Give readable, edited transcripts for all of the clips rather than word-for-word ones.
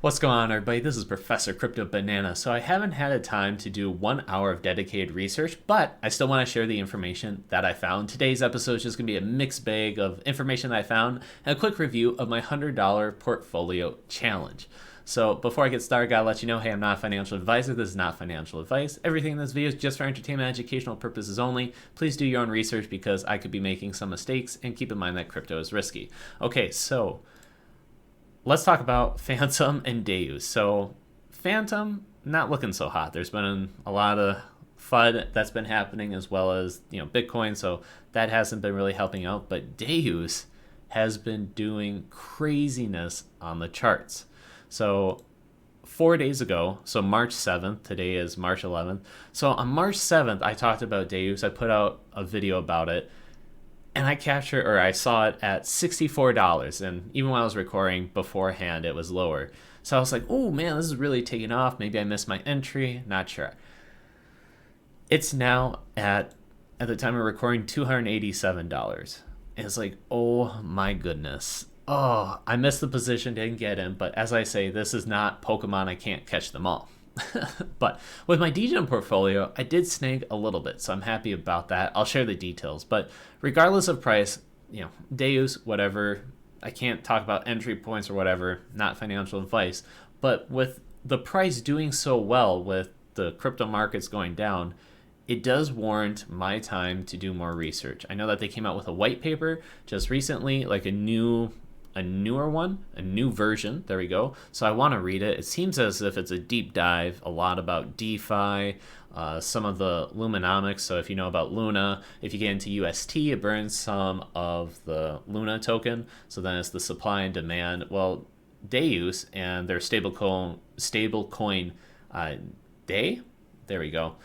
What's going on, everybody? This is Professor Crypto Banana. So I haven't had a time to do 1 hour of dedicated research, but I still want to share the information that I found. Today's episode is just going to be a mixed bag of information that I found and a quick review of my $100 portfolio challenge. So before I get started, I gotta let you know, hey, I'm not a financial advisor. This is not financial advice. Everything in this video is just for entertainment and educational purposes only. Please do your own research because I could be making some mistakes, and keep in mind that crypto is risky. Okay, so let's talk about Phantom and Deus. So Phantom, not looking so hot. There's been a lot of FUD that's been happening, as well as Bitcoin, so that hasn't been really helping out. But Deus has been doing craziness on the charts. So 4 days ago, so March 7th, today is March 11th. So on March 7th, I talked about Deus. I put out a video about it, and I saw it at $64. And even when I was recording beforehand, it was lower. So I was like, oh man, this is really taking off. Maybe I missed my entry. Not sure. It's now at the time of recording, $287. And it's like, oh my goodness. Oh, I missed the position, didn't get in. But as I say, this is not Pokemon. I can't catch them all. But with my DEGEN portfolio, I did snag a little bit, so I'm happy about that. I'll share the details. But regardless of price, Deus, whatever, I can't talk about entry points or whatever, not financial advice. But with the price doing so well, with the crypto markets going down, it does warrant my time to do more research. I know that they came out with a white paper just recently, like a newer one, a new version. There we go. So I want to read it. It seems as if it's a deep dive, a lot about DeFi, some of the Luminomics. So if you know about Luna, if you get into UST, it burns some of the Luna token. So then it's the supply and demand. Well, Deus and their stablecoin Day, there we go,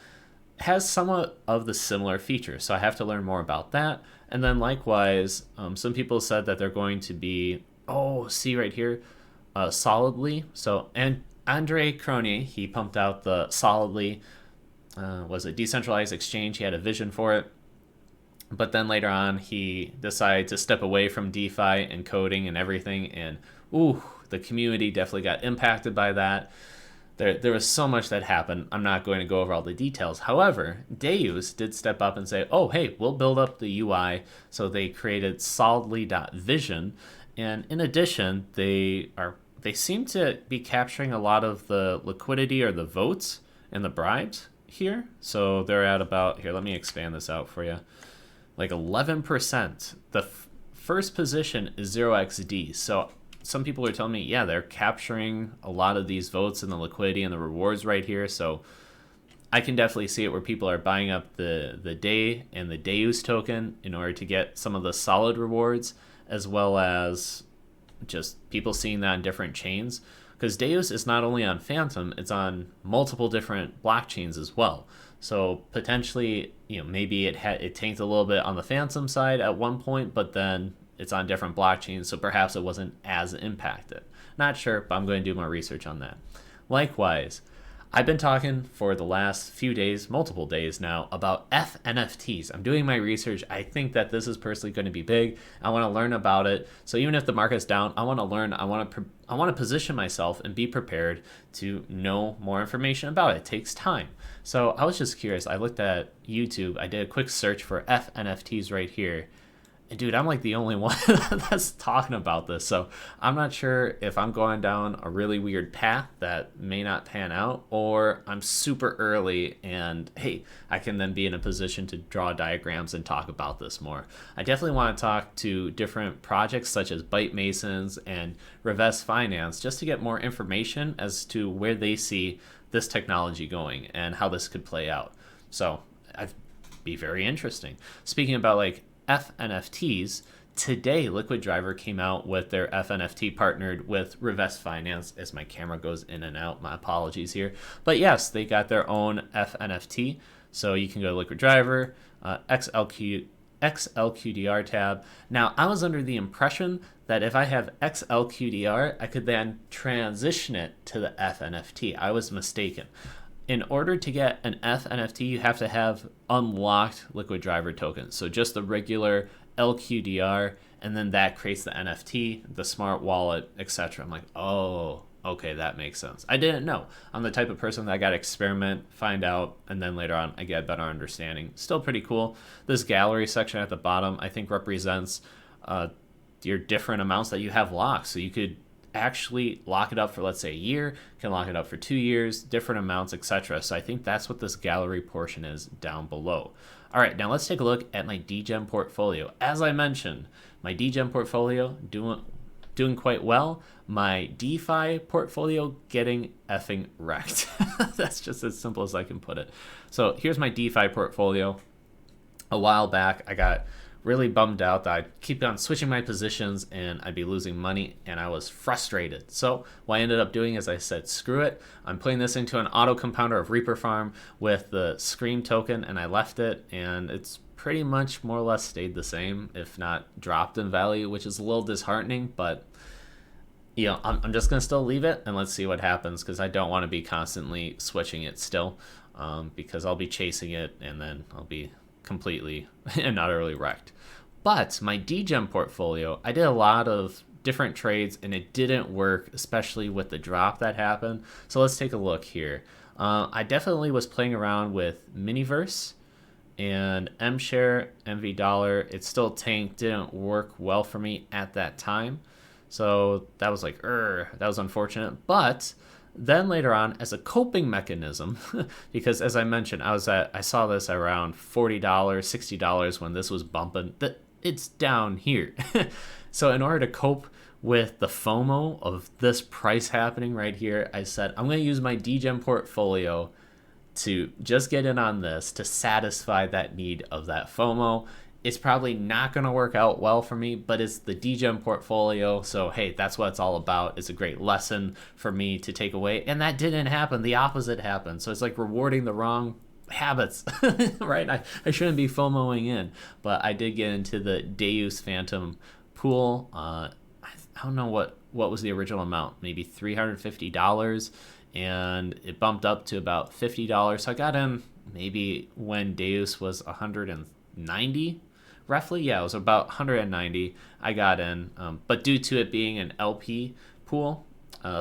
has somewhat of the similar features. So I have to learn more about that. And then likewise, some people said that they're going to be, see right here, Solidly. So, and Andre Cronje, he pumped out the Solidly, was a decentralized exchange. He had a vision for it. But then later on, he decided to step away from DeFi and coding and everything. And the community definitely got impacted by that. There was so much that happened. I'm not going to go over all the details. However, Deus did step up and say, oh, hey, we'll build up the UI. So they created SOLIDLY.VISION. And in addition, they seem to be capturing a lot of the liquidity or the votes and the bribes here. So they're at about, here, let me expand this out for you, like 11%. The first position is 0xD. So some people are telling me, yeah, they're capturing a lot of these votes and the liquidity and the rewards right here. So I can definitely see it where people are buying up the Day and the Deus token in order to get some of the solid rewards, as well as just people seeing that on different chains. Because Deus is not only on Phantom, it's on multiple different blockchains as well. So potentially, maybe it tanked a little bit on the Phantom side at one point, but then it's on different blockchains, so perhaps it wasn't as impacted. Not sure, but I'm going to do more research on that. Likewise, I've been talking for the last few days, multiple days now, about FNFTs. I'm doing my research. I think that this is personally going to be big. I want to learn about it. So even if the market's down, I want to learn. I want to position myself and be prepared to know more information about it. It takes time. So I was just curious. I looked at YouTube. I did a quick search for FNFTs right here. And dude, I'm like the only one that's talking about this. So I'm not sure if I'm going down a really weird path that may not pan out, or I'm super early and hey, I can then be in a position to draw diagrams and talk about this more. I definitely want to talk to different projects such as Byte Masons and DeFi Finance just to get more information as to where they see this technology going and how this could play out. So I'd be very interesting. Speaking about like FNFTs, today Liquid Driver came out with their FNFT partnered with DeFi Finance. As my camera goes in and out, my apologies here. But yes, they got their own FNFT. So you can go to Liquid Driver, XLQDR tab. Now, I was under the impression that if I have XLQDR, I could then transition it to the FNFT. I was mistaken. In order to get an FNFT, you have to have unlocked Liquid Driver tokens. So just the regular LQDR, and then that creates the NFT, the smart wallet, etc. I'm like, oh, okay, that makes sense. I didn't know. I'm the type of person that I got to experiment, find out, and then later on I get a better understanding. Still pretty cool. This gallery section at the bottom, I think, represents your different amounts that you have locked. So you could actually lock it up for, let's say, a year, can lock it up for 2 years, different amounts, etc. So I think that's what this gallery portion is down below. All right, now let's take a look at my DEGEN portfolio. As I mentioned, my DEGEN portfolio doing quite well. My DeFi portfolio getting effing wrecked. That's just as simple as I can put it. So here's my DeFi portfolio. A while back, I got really bummed out that I'd keep on switching my positions and I'd be losing money, and I was frustrated. So what I ended up doing is I said, screw it. I'm putting this into an auto compounder of Reaper Farm with the Scream token, and I left it, and it's pretty much more or less stayed the same, if not dropped in value, which is a little disheartening, but you know, I'm just going to still leave it and let's see what happens, because I don't want to be constantly switching it still, because I'll be chasing it and then I'll be completely and utterly wrecked. But my DEGEN portfolio, I did a lot of different trades and it didn't work, especially with the drop that happened. So let's take a look here. I definitely was playing around with Miniverse and MShare, MV Dollar. It still tanked, didn't work well for me at that time. So that was like, that was unfortunate. But then later on, as a coping mechanism, because as I mentioned, I saw this around $40, $60 when this was bumping. It's down here. So in order to cope with the FOMO of this price happening right here, I said, I'm going to use my DEGEN portfolio to just get in on this to satisfy that need of that FOMO. It's probably not going to work out well for me, but it's the DEGEN portfolio. So, hey, that's what it's all about. It's a great lesson for me to take away. And that didn't happen. The opposite happened. So it's like rewarding the wrong habits, right? I shouldn't be FOMOing in, but I did get into the DEUS Phantom pool. I don't know what was the original amount, maybe $350, and it bumped up to about $50. So I got in maybe when DEUS was 190, roughly. Yeah, it was about 190. I got in, but due to it being an LP pool,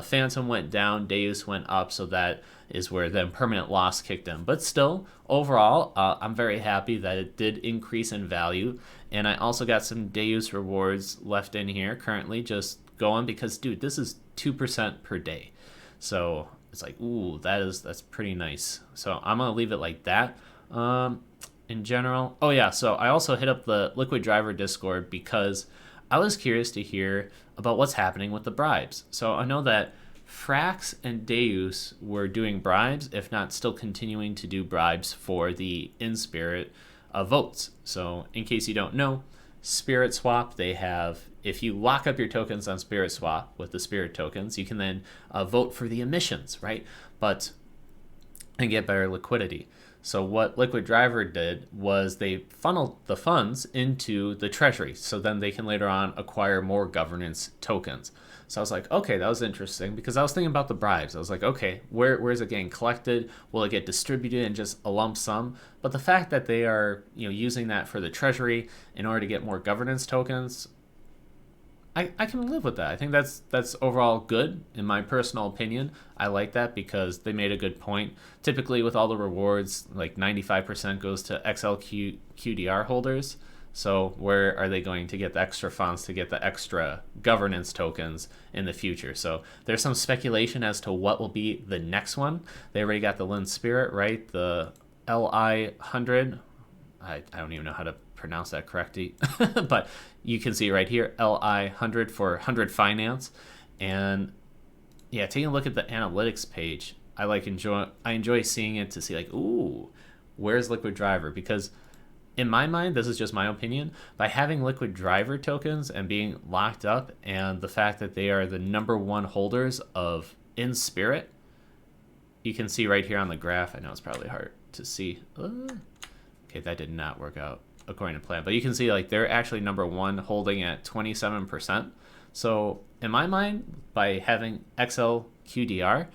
Phantom went down, DEUS went up, so that is where then permanent loss kicked in. But still, overall, I'm very happy that it did increase in value. And I also got some DEUS rewards left in here currently just going because, dude, this is 2% per day. So it's like, ooh, that's pretty nice. So I'm going to leave it like that. In general. Oh yeah, so I also hit up the Liquid Driver Discord because I was curious to hear about what's happening with the bribes. So I know that FRAX and DEUS were doing bribes, if not still continuing to do bribes for the in-spirit votes. So in case you don't know, Spirit Swap, they have, if you lock up your tokens on Spirit Swap with the Spirit tokens, you can then vote for the emissions, right? And get better liquidity. So what Liquid Driver did was they funneled the funds into the treasury, so then they can later on acquire more governance tokens. So I was like, okay, that was interesting, because I was thinking about the bribes. I was like, okay, where is it getting collected? Will it get distributed in just a lump sum? But the fact that they are, using that for the treasury in order to get more governance tokens, I can live with that. I think that's overall good, in my personal opinion. I like that because they made a good point. Typically with all the rewards, like 95% goes to XLQDR holders. So where are they going to get the extra funds to get the extra governance tokens in the future? So there's some speculation as to what will be the next one. They already got the Lin Spirit, right? The LI100. I don't even know how to pronounce that correctly, but you can see right here, LI100 for 100 Finance. And yeah, taking a look at the analytics page, I enjoy seeing it to see like, ooh, where's Liquid Driver? Because in my mind, this is just my opinion, by having Liquid Driver tokens and being locked up, and the fact that they are the #1 holders of In Spirit, you can see right here on the graph. I know it's probably hard to see. Okay, that did not work out according to plan, but you can see like they're actually #1 holding at 27%. So in my mind, by having XLQDR,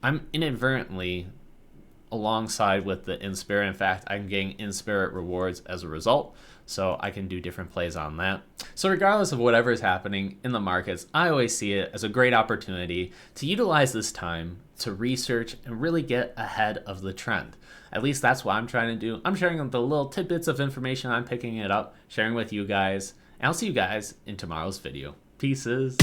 I'm inadvertently alongside with the in-spirit. In fact, I'm getting in-spirit rewards as a result, so I can do different plays on that. So regardless of whatever is happening in the markets, I always see it as a great opportunity to utilize this time to research and really get ahead of the trend. At least that's what I'm trying to do. I'm sharing the little tidbits of information I'm picking it up, sharing with you guys, and I'll see you guys in tomorrow's video. Pieces.